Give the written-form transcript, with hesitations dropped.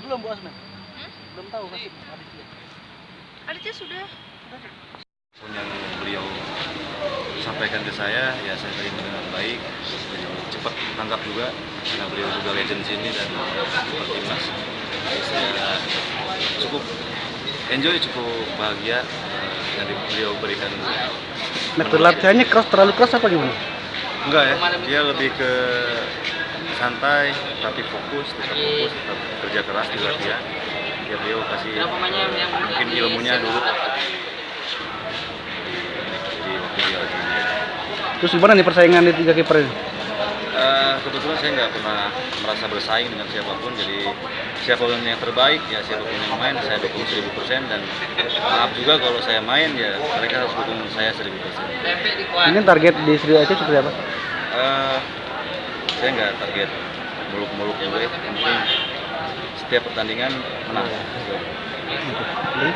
belum Bu Asma? Hmm? Belum tahu kasih Aditya. Aditya sudah. Yang beliau sampaikan ke saya, ya saya terima dengan baik. Beliau cepat tanggap juga, karena beliau juga legend sini dan super timnas. Saya cukup enjoy, cukup bahagia yang beliau berikan. Metode latihannya terlalu keras apa gimana? Enggak ya, dia lebih ke santai, tapi fokus, tetap kerja keras di latihan. Ya beliau kasih mungkin ilmunya dulu waktu dia lagi. Terus gimana nih persaingan di 3 kiper ini? Kebetulan saya nggak pernah merasa bersaing dengan siapapun, jadi siapapun yang terbaik, ya siapapun yang main, saya dukung 1000%, dan maaf juga kalau saya main, ya mereka harus dukung saya 1000%. Ini target di Sri Aceh seperti apa? Saya nggak target muluk-muluk juga, yang penting setiap pertandingan menang. Oke.